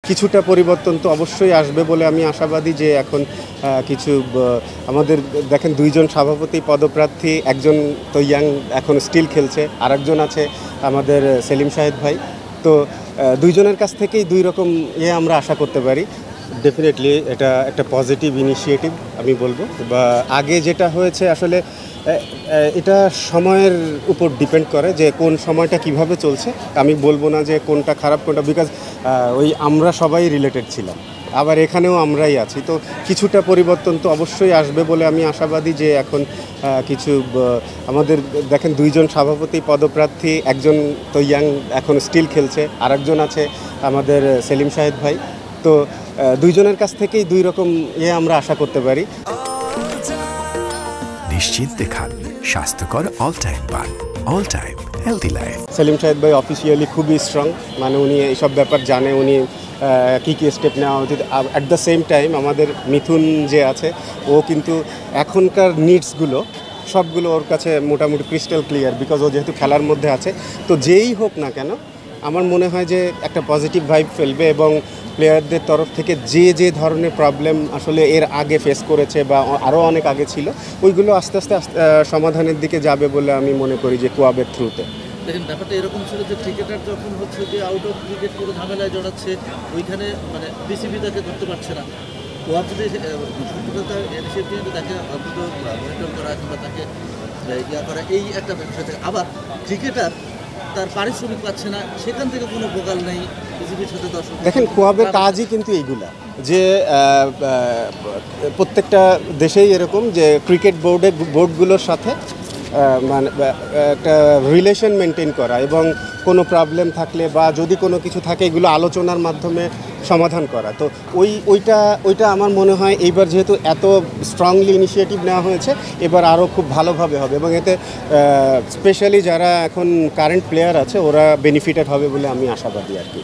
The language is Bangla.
কিছুটা পরিবর্তন তো অবশ্যই আসবে বলে আমি আশাবাদী যে এখন কিছু আমাদের দেখেন দুইজন সভাপতি পদপ্রার্থী, একজন তো ইয়াং এখন স্টিল খেলছে, আরেকজন আছে আমাদের সেলিম শাহেদ ভাই। তো দুইজনের কাছ থেকেই দুই রকম আমরা আশা করতে পারি। ডেফিনেটলি এটা একটা পজিটিভ ইনিশিয়েটিভ আমি বলবো। বা আগে যেটা হয়েছে আসলে এটা সময়ের উপর ডিপেন্ড করে যে কোন সময়টা কিভাবে চলছে। আমি বলবো না যে কোনটা খারাপ কোনটা, বিকজ ওই আমরা সবাই রিলেটেড ছিলাম, আবার এখানেও আমরাই আছি। তো কিছুটা পরিবর্তন তো অবশ্যই আসবে বলে আমি আশাবাদী যে এখন কিছু আমাদের দেখেন দুইজন সভাপতি পদপ্রার্থী, একজন তো ইয়াং এখন স্টিল খেলছে, আরেকজন আছে আমাদের সেলিম শাহেদ ভাই। তো দুইজনের কাছ থেকেই দুই রকম আমরা আশা করতে পারি। নিশ্চিন্তে খান স্বাস্থ্যকর অল টাইম পান, all time healthy life. Salim Shahed ভাই অফিসিয়ালি খুবই স্ট্রং, মানে উনি এইসব ব্যাপার জানে, উনি কী কী স্টেপ নেওয়া উচিত। অ্যাট দ্য সেম টাইম আমাদের মিথুন যে আছে, ও কিন্তু এখনকার নিডসগুলো সবগুলো ওর কাছে মোটামুটি ক্রিস্টাল ক্লিয়ার, বিকজ ও যেহেতু খেলার মধ্যে আছে। তো যেই হোক না কেন আমার মনে হয় যে একটা পজিটিভ ভাইব ফেলবে, এবং প্লেয়ারদের তরফ থেকে যে যে ধরনের প্রবলেম আসলে এর আগে ফেস করেছে বা আরও অনেক আগে ছিল, ওইগুলো আস্তে আস্তে সমাধানের দিকে যাবে বলে আমি মনে করি যে কোয়াবের থ্রুতে। দেখেন ব্যাপারটা এরকম ছিল যে ক্রিকেটার যখন হচ্ছে যে আউট অফ ক্রিকেট করে ঝামেলায় জড়াচ্ছে, ওইখানে মানে বিসিবি তাকে ধরতে পারছে না। কোয়াব যদি তাকে অন্তত মনিটর করা কিংবা তাকে ইয়া করা, এই একটা বিষয় থাকে। আবার ক্রিকেটার তার পারিশ্রমিক পাচ্ছে না, সেখান থেকে কোনো ভোকাল নেই বিসিবির সাথে। দর্শক দেখেন কোয়াবের কাজই কিন্তু এইগুলা, যে প্রত্যেকটা দেশেই এরকম যে ক্রিকেট বোর্ডগুলোর সাথে মানে একটা রিলেশন মেনটেন করা, এবং কোনো প্রবলেম থাকলে বা যদি কোনো কিছু থাকে এগুলো আলোচনার মাধ্যমে সমাধান করা। তো ওইটা আমার মনে হয় এইবার যেহেতু এত স্ট্রংলি ইনিশিয়েটিভ নেওয়া হয়েছে, এবার আরও খুব ভালোভাবে হবে, এবং এতে স্পেশালি যারা এখন কারেন্ট প্লেয়ার আছে ওরা বেনিফিটেড হবে বলে আমি আশাবাদী আর কি।